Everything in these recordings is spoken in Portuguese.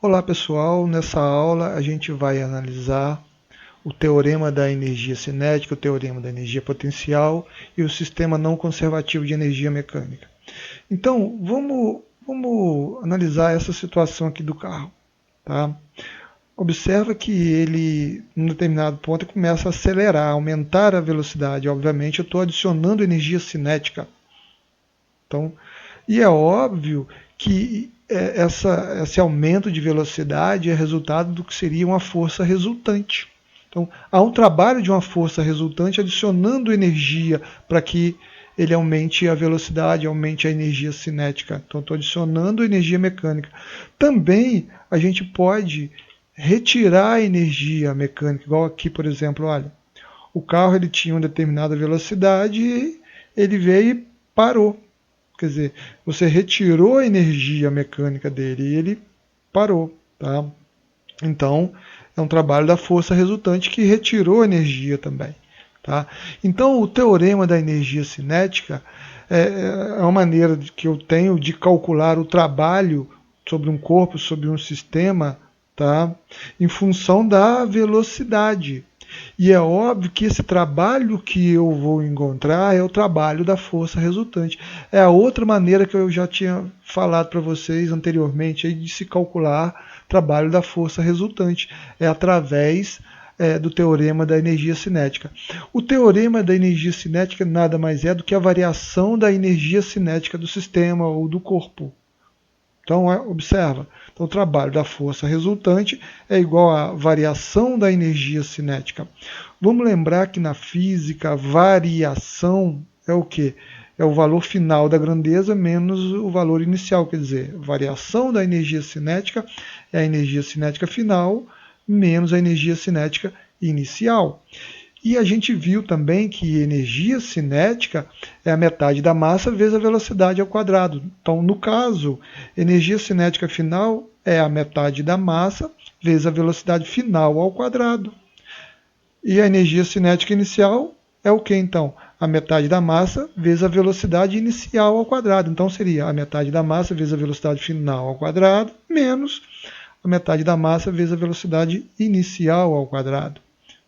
Olá pessoal, nessa aula a gente vai analisar o teorema da energia cinética, o teorema da energia potencial e o sistema não conservativo de energia mecânica. Então, vamos analisar essa situação aqui do carro. Tá? Observa que ele, em determinado ponto, começa a acelerar, aumentar a velocidade. Obviamente, eu estou adicionando energia cinética. Então, e é óbvio que esse aumento de velocidade é resultado do que seria uma força resultante. Então, há um trabalho de uma força resultante adicionando energia para que ele aumente a velocidade, aumente a energia cinética. Então, estou adicionando energia mecânica. Também a gente pode retirar a energia mecânica, igual aqui, por exemplo, olha, o carro ele tinha uma determinada velocidade e ele veio e parou. Quer dizer, você retirou a energia mecânica dele e ele parou. Tá? Então, é um trabalho da força resultante que retirou energia também. Tá? Então, o teorema da energia cinética é uma maneira que eu tenho de calcular o trabalho sobre um corpo, sobre um sistema, tá? Em função da velocidade. E é óbvio que esse trabalho que eu vou encontrar é o trabalho da força resultante. É a outra maneira que eu já tinha falado para vocês anteriormente de se calcular trabalho da força resultante. É através do teorema da energia cinética. O teorema da energia cinética nada mais é do que a variação da energia cinética do sistema ou do corpo. Então, observa. Então, o trabalho da força resultante é igual à variação da energia cinética. Vamos lembrar que na física, a variação é o quê? É o valor final da grandeza menos o valor inicial. Quer dizer, variação da energia cinética é a energia cinética final menos a energia cinética inicial. E a gente viu também que energia cinética é a metade da massa vezes a velocidade ao quadrado. Então, no caso, energia cinética final é a metade da massa vezes a velocidade final ao quadrado. E a energia cinética inicial é o que então? A metade da massa vezes a velocidade inicial ao quadrado. Então, seria a metade da massa vezes a velocidade final ao quadrado menos a metade da massa vezes a velocidade inicial ao quadrado.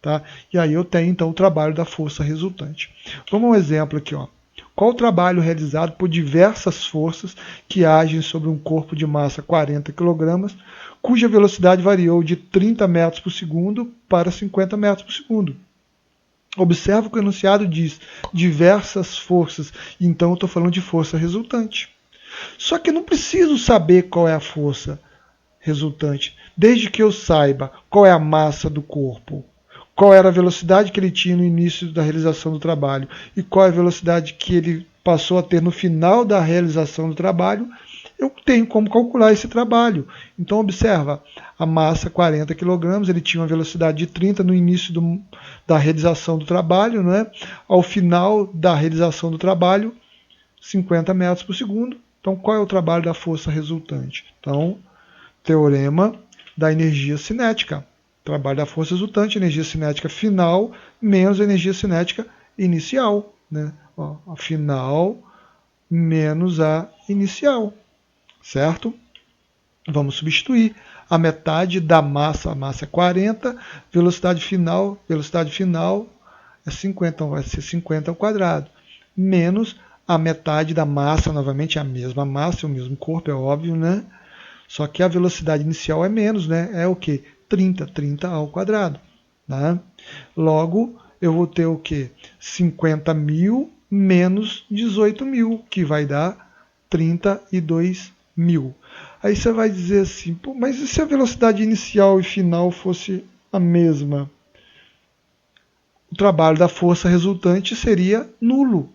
Tá? E aí eu tenho então o trabalho da força resultante. Vamos a um exemplo aqui. Ó. Qual o trabalho realizado por diversas forças que agem sobre um corpo de massa 40 kg, cuja velocidade variou de 30 metros por segundo para 50 metros por segundo? Observa que o enunciado diz diversas forças, então eu estou falando de força resultante. Só que eu não preciso saber qual é a força resultante, desde que eu saiba qual é a massa do corpo, qual era a velocidade que ele tinha no início da realização do trabalho e qual é a velocidade que ele passou a ter no final da realização do trabalho, eu tenho como calcular esse trabalho. Então observa, a massa 40 kg, ele tinha uma velocidade de 30 no início da realização do trabalho, né? Ao final da realização do trabalho, 50 metros por segundo. Então qual é o trabalho da força resultante? Então, teorema da energia cinética. Trabalho da força resultante, energia cinética final, menos a energia cinética inicial. Né? Ó, a final menos a inicial. Certo? Vamos substituir. A metade da massa, a massa é 40, velocidade final é 50, então vai ser 50 ao quadrado. Menos a metade da massa, novamente a mesma massa, o mesmo corpo, é óbvio, né? Só que a velocidade inicial é menos, né? É o quê? 30 ao quadrado. Tá? Logo, eu vou ter o quê? 50.000 menos 18.000, que vai dar 32.000. Aí você vai dizer assim, pô, mas e se a velocidade inicial e final fosse a mesma? O trabalho da força resultante seria nulo.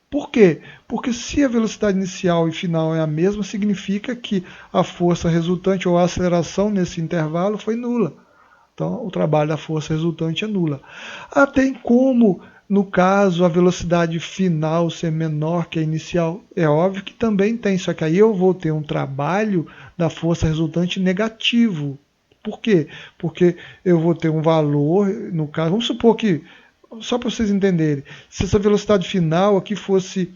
Por quê? Porque se a velocidade inicial e final é a mesma, significa que a força resultante ou a aceleração nesse intervalo foi nula. Então, o trabalho da força resultante é nula. Tem como, no caso, a velocidade final ser menor que a inicial? É óbvio que também tem, só que aí eu vou ter um trabalho da força resultante negativo. Por quê? Porque eu vou ter um valor, no caso, vamos supor que, só para vocês entenderem, se essa velocidade final aqui fosse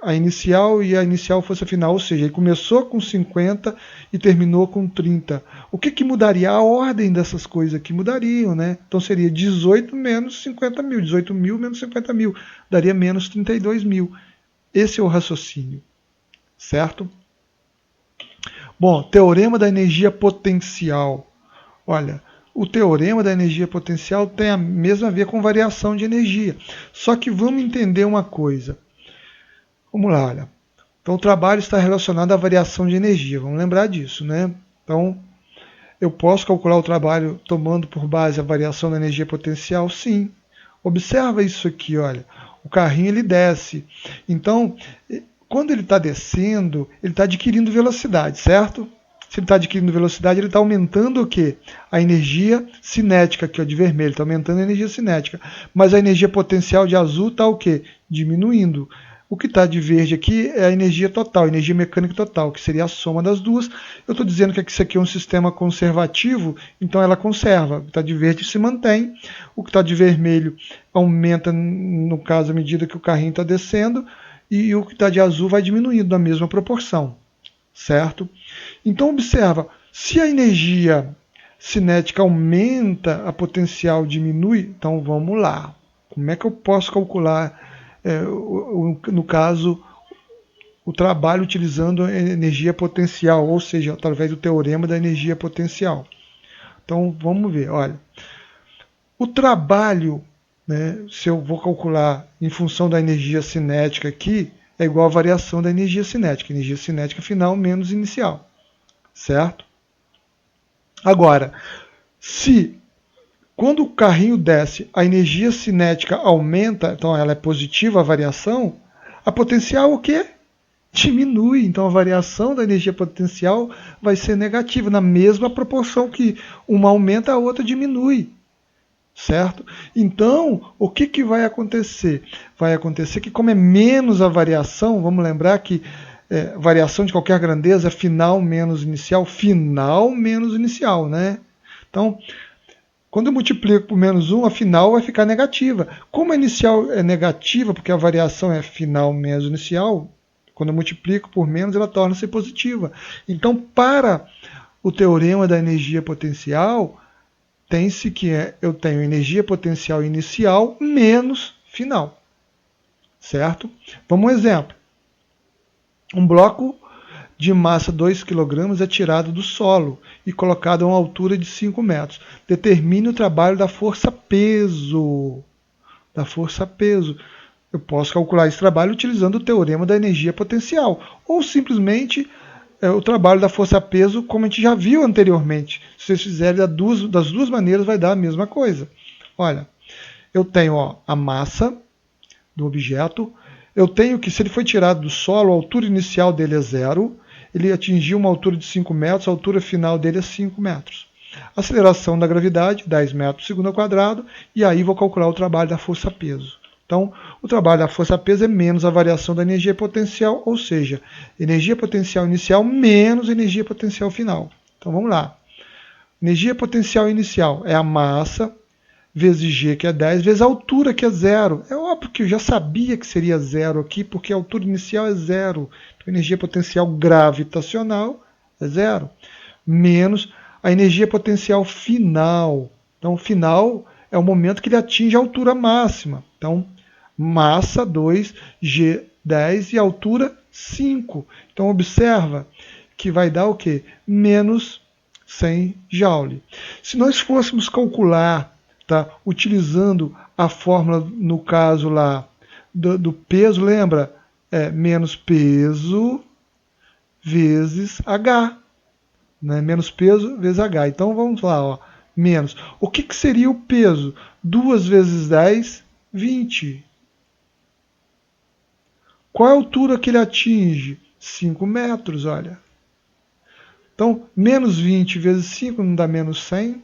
a inicial e a inicial fosse a final, ou seja, ele começou com 50 e terminou com 30. O que mudaria? A ordem dessas coisas aqui mudariam, né? Então seria 18 menos 50 mil, 18 mil menos 50 mil, daria menos 32 mil. Esse é o raciocínio, certo? Bom, teorema da energia potencial. Olha, o teorema da energia potencial tem a mesma a ver com variação de energia. Só que vamos entender uma coisa. Vamos lá, olha. Então o trabalho está relacionado à variação de energia, vamos lembrar disso, né? Então, eu posso calcular o trabalho tomando por base a variação da energia potencial? Sim. Observa isso aqui, olha. O carrinho ele desce. Então, quando ele está descendo, ele está adquirindo velocidade, certo? Se ele está adquirindo velocidade, ele está aumentando o quê? A energia cinética, aqui ó, de vermelho, está aumentando a energia cinética. Mas a energia potencial de azul está o quê? Diminuindo. O que está de verde aqui é a energia total, a energia mecânica total, que seria a soma das duas. Eu estou dizendo que isso aqui é um sistema conservativo, então ela conserva. O que está de verde se mantém, o que está de vermelho aumenta, no caso, à medida que o carrinho está descendo, e o que está de azul vai diminuindo na mesma proporção, certo? Então observa, se a energia cinética aumenta, a potencial diminui, então vamos lá. Como é que eu posso calcular, no caso, o trabalho utilizando a energia potencial, ou seja, através do teorema da energia potencial? Então vamos ver, olha. O trabalho, né, se eu vou calcular em função da energia cinética aqui, é igual à variação da energia cinética. Energia cinética final menos inicial. Certo? Agora, se quando o carrinho desce, a energia cinética aumenta, então ela é positiva a variação, a potencial o quê? Diminui. Então a variação da energia potencial vai ser negativa, na mesma proporção que uma aumenta, a outra diminui. Certo? Então, o que vai acontecer? Vai acontecer que, como é menos a variação, vamos lembrar que variação de qualquer grandeza, final menos inicial, né? Então, quando eu multiplico por menos 1, a final vai ficar negativa. Como a inicial é negativa, porque a variação é final menos inicial, quando eu multiplico por menos, ela torna-se positiva. Então, para o teorema da energia potencial, tem-se que eu tenho energia potencial inicial menos final. Certo? Vamos um exemplo. Um bloco de massa 2 kg é tirado do solo e colocado a uma altura de 5 metros. Determine o trabalho da força-peso. Eu posso calcular esse trabalho utilizando o teorema da energia potencial. Ou simplesmente o trabalho da força-peso, como a gente já viu anteriormente. Se vocês fizerem das duas maneiras, vai dar a mesma coisa. Olha, eu tenho a massa do objeto. Eu tenho que, se ele foi tirado do solo, a altura inicial dele é 0, ele atingiu uma altura de 5 metros, a altura final dele é 5 metros. Aceleração da gravidade, 10 metros por segundo ao quadrado, e aí vou calcular o trabalho da força-peso. Então, o trabalho da força-peso é menos a variação da energia potencial, ou seja, energia potencial inicial menos energia potencial final. Então, vamos lá. Energia potencial inicial é a massa, vezes G, que é 10, vezes a altura, que é 0. É óbvio que eu já sabia que seria 0 aqui, porque a altura inicial é 0. Então, a energia potencial gravitacional é 0. Menos a energia potencial final. Então, final é o momento que ele atinge a altura máxima. Então, massa 2, G 10 e altura 5. Então, observa que vai dar o quê? Menos 100 Joule. Se nós fôssemos calcular, tá, utilizando a fórmula, no caso lá, do peso, lembra? Menos peso vezes H. Né? Menos peso vezes H. Então vamos lá, ó. Menos. O que seria o peso? 2 vezes 10, 20. Qual é a altura que ele atinge? 5 metros, olha. Então, menos 20 vezes 5 não dá menos 100.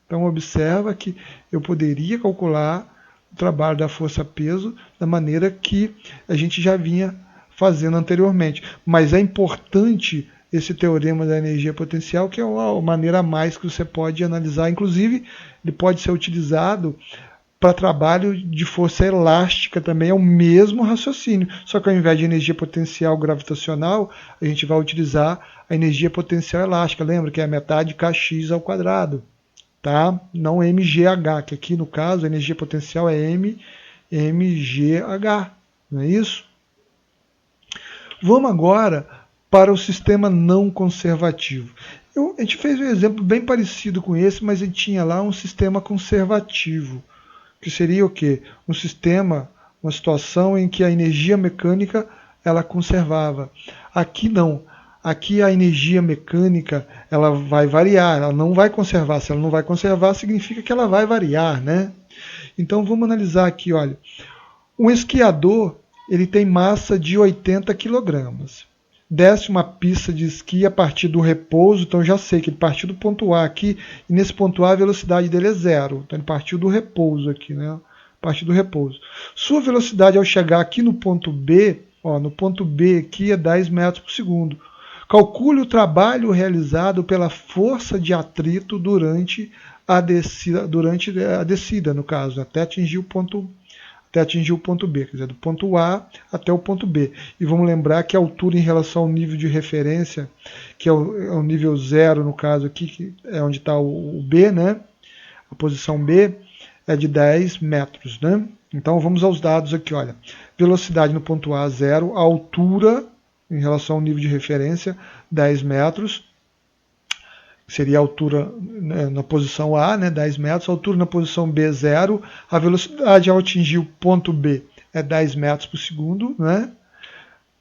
Então, observa que eu poderia calcular o trabalho da força-peso da maneira que a gente já vinha fazendo anteriormente. Mas é importante esse teorema da energia potencial, que é uma maneira a mais que você pode analisar. Inclusive, ele pode ser utilizado para trabalho de força elástica também é o mesmo raciocínio, só que ao invés de energia potencial gravitacional, a gente vai utilizar a energia potencial elástica. Lembra que é a metade kx ao quadrado, tá? Não mgh, que aqui no caso a energia potencial é mgh, não é isso? Vamos agora para o sistema não conservativo. A gente fez um exemplo bem parecido com esse, mas a gente tinha lá um sistema conservativo, que seria o quê? Um sistema, uma situação em que a energia mecânica ela conservava. Aqui não. Aqui a energia mecânica ela vai variar, ela não vai conservar. Se ela não vai conservar, significa que ela vai variar, né? Então vamos analisar aqui, olha. Um esquiador ele tem massa de 80 kg. Desce uma pista de esqui a partir do repouso, então já sei que ele partiu do ponto A aqui, e nesse ponto A a velocidade dele é 0. Então ele partiu do repouso aqui, né? A partir do repouso. Sua velocidade ao chegar aqui no ponto B, no ponto B aqui é 10 metros por segundo. Calcule o trabalho realizado pela força de atrito durante a descida, no caso, até atingir o ponto B, quer dizer, do ponto A até o ponto B. E vamos lembrar que a altura em relação ao nível de referência, que é o nível 0, no caso aqui, que é onde está o B, né? A posição B é de 10 metros, né? Então vamos aos dados aqui, olha. Velocidade no ponto A, 0. A altura em relação ao nível de referência, 10 metros. Seria a altura, né, na posição A, né, 10 metros, a altura na posição B, 0, a velocidade ao atingir o ponto B é 10 metros por segundo, né?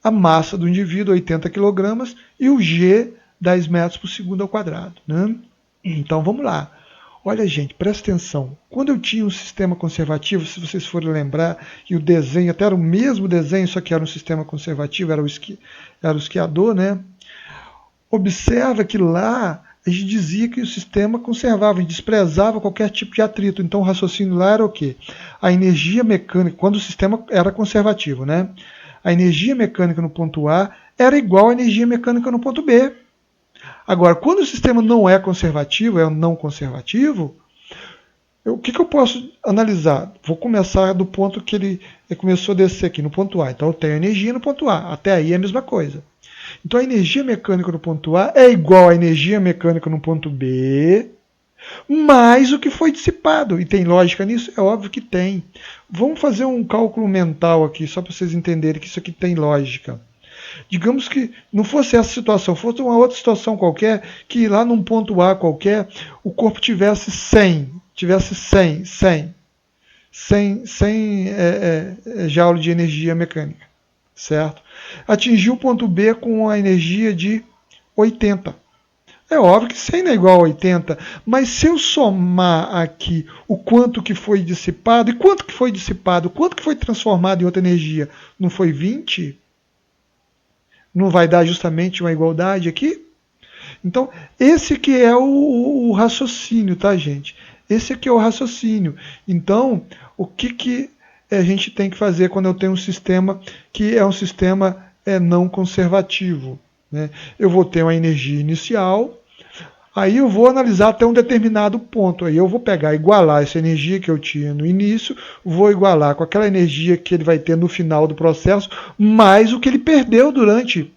A massa do indivíduo, 80 kg, e o G, 10 metros por segundo ao quadrado. Né? Então vamos lá. Olha, gente, presta atenção. Quando eu tinha um sistema conservativo, se vocês forem lembrar, e o desenho, até era o mesmo desenho, só que era um sistema conservativo, era o esquiador, né? Observa que lá a gente dizia que o sistema conservava e desprezava qualquer tipo de atrito. Então o raciocínio lá era o quê? A energia mecânica, quando o sistema era conservativo, né? A energia mecânica no ponto A era igual à energia mecânica no ponto B. Agora, quando o sistema não é conservativo, é não conservativo, o que eu posso analisar? Vou começar do ponto que ele começou a descer aqui, no ponto A. Então eu tenho energia no ponto A. Até aí é a mesma coisa. Então a energia mecânica no ponto A é igual à energia mecânica no ponto B, mais o que foi dissipado. E tem lógica nisso? É óbvio que tem. Vamos fazer um cálculo mental aqui, só para vocês entenderem que isso aqui tem lógica. Digamos que não fosse essa situação, fosse uma outra situação qualquer, que lá num ponto A qualquer, o corpo tivesse 100 joules de energia mecânica, certo? Atingiu o ponto B com a energia de 80. É óbvio que 100 não é igual a 80, mas se eu somar aqui o quanto que foi dissipado, e quanto que foi dissipado, quanto que foi transformado em outra energia, não foi 20? Não vai dar justamente uma igualdade aqui? Então, esse que é o raciocínio, tá, gente? Esse aqui é o raciocínio. Então, o que a gente tem que fazer quando eu tenho um sistema que é um sistema não conservativo? Né? Eu vou ter uma energia inicial, aí eu vou analisar até um determinado ponto. Aí eu vou pegar, igualar essa energia que eu tinha no início, vou igualar com aquela energia que ele vai ter no final do processo, mais o que ele perdeu durante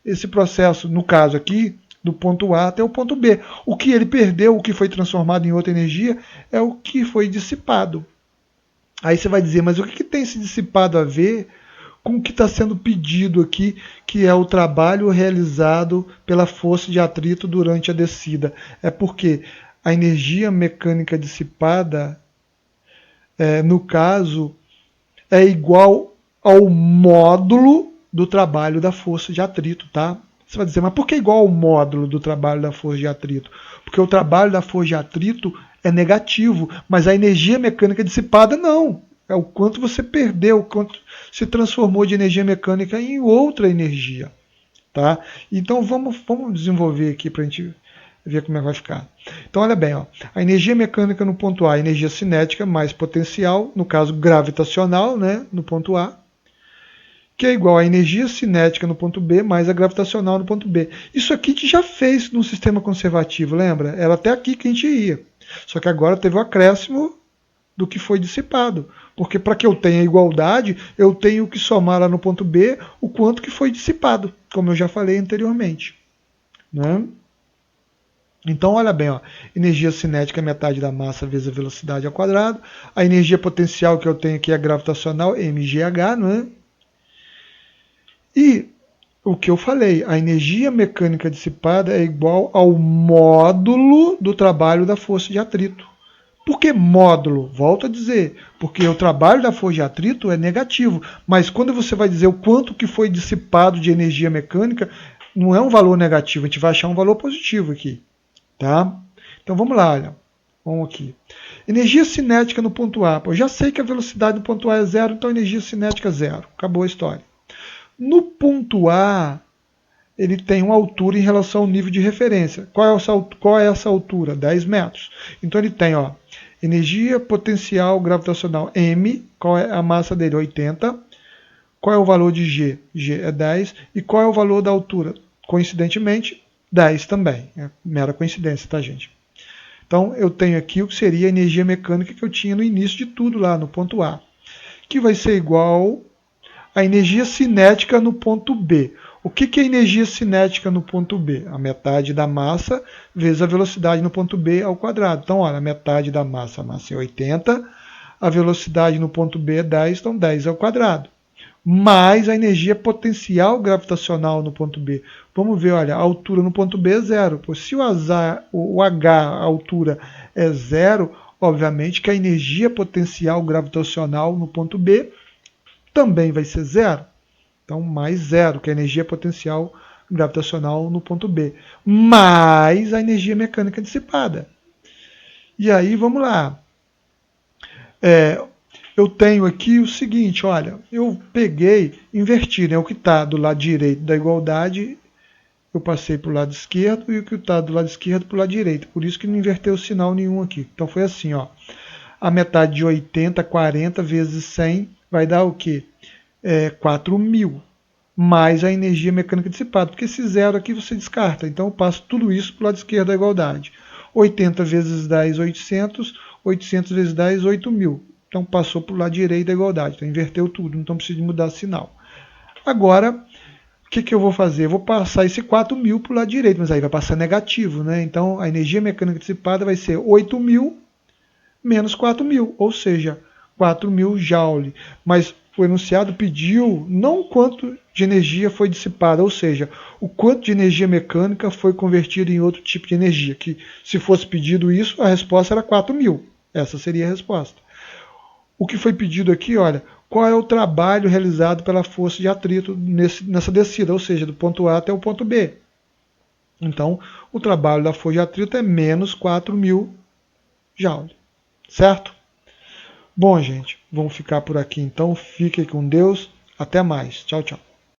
esse processo, no caso aqui, do ponto A até o ponto B. O que ele perdeu, o que foi transformado em outra energia, é o que foi dissipado. Aí você vai dizer, mas o que tem se dissipado a ver com o que está sendo pedido aqui, que é o trabalho realizado pela força de atrito durante a descida? É porque a energia mecânica dissipada, no caso, é igual ao módulo do trabalho da força de atrito, tá? Você vai dizer, mas por que igual ao módulo do trabalho da força de atrito? Porque o trabalho da força de atrito é negativo, mas a energia mecânica dissipada não. É o quanto você perdeu, o quanto se transformou de energia mecânica em outra energia. Tá? Então vamos desenvolver aqui para a gente ver como é que vai ficar. Então olha bem, ó, a energia mecânica no ponto A, energia cinética mais potencial, no caso gravitacional, né, no ponto A, que é igual à energia cinética no ponto B mais a gravitacional no ponto B. Isso aqui a gente já fez no sistema conservativo, lembra? Era até aqui que a gente ia. Só que agora teve o acréscimo do que foi dissipado. Porque para que eu tenha igualdade, eu tenho que somar lá no ponto B o quanto que foi dissipado, como eu já falei anteriormente. Né? Então, olha bem, ó, energia cinética é metade da massa vezes a velocidade ao quadrado. A energia potencial que eu tenho aqui é gravitacional, mgh, não é? E o que eu falei, a energia mecânica dissipada é igual ao módulo do trabalho da força de atrito. Por que módulo? Volto a dizer, porque o trabalho da força de atrito é negativo, mas quando você vai dizer o quanto que foi dissipado de energia mecânica, não é um valor negativo, a gente vai achar um valor positivo aqui. Tá? Então vamos lá, olha. Vamos aqui. Energia cinética no ponto A. Eu já sei que a velocidade no ponto A é zero, então energia cinética é zero. Acabou a história. No ponto A, ele tem uma altura em relação ao nível de referência. Qual é essa altura? 10 metros. Então ele tem, ó, energia potencial gravitacional M, qual é a massa dele? 80. Qual é o valor de G? G é 10. E qual é o valor da altura? Coincidentemente, 10 também. É mera coincidência, tá, gente? Então eu tenho aqui o que seria a energia mecânica que eu tinha no início de tudo lá, no ponto A, que vai ser igual à energia cinética no ponto B. O que é energia cinética no ponto B? A metade da massa vezes a velocidade no ponto B ao quadrado. Então, olha, a metade da massa, a massa é 80, a velocidade no ponto B é 10, então 10 ao quadrado. Mais a energia potencial gravitacional no ponto B. Vamos ver, olha, a altura no ponto B é zero. Pois se o H, a altura, é zero, obviamente que a energia potencial gravitacional no ponto B também vai ser zero. Então, mais zero, que é a energia potencial gravitacional no ponto B. Mais a energia mecânica dissipada. E aí, vamos lá. Eu tenho aqui o seguinte, olha, eu peguei, inverti, né? O que está do lado direito da igualdade, eu passei para o lado esquerdo, e o que está do lado esquerdo para o lado direito. Por isso que não inverteu sinal nenhum aqui. Então foi assim, ó. A metade de 80, 40 vezes 100 vai dar o quê? 4.000. Mais a energia mecânica dissipada. Porque esse zero aqui você descarta. Então eu passo tudo isso para o lado esquerdo da igualdade. 80 vezes 10, 800. 800 vezes 10, 8.000. Então passou para o lado direito da igualdade. Então inverteu tudo, então precisa mudar sinal. Agora, o que eu vou fazer? Eu vou passar esse 4.000 para o lado direito, mas aí vai passar negativo, né? Então a energia mecânica dissipada vai ser 8.000 menos 4.000, ou seja, 4.000 joule. Mas o enunciado pediu não o quanto de energia foi dissipada, ou seja, o quanto de energia mecânica foi convertido em outro tipo de energia. Que se fosse pedido isso, a resposta era 4.000. Essa seria a resposta. O que foi pedido aqui, olha, qual é o trabalho realizado pela força de atrito nessa descida, ou seja, do ponto A até o ponto B. Então, o trabalho da força de atrito é menos 4.000 joule. Certo? Bom, gente, vamos ficar por aqui então. Fiquem com Deus. Até mais. Tchau, tchau.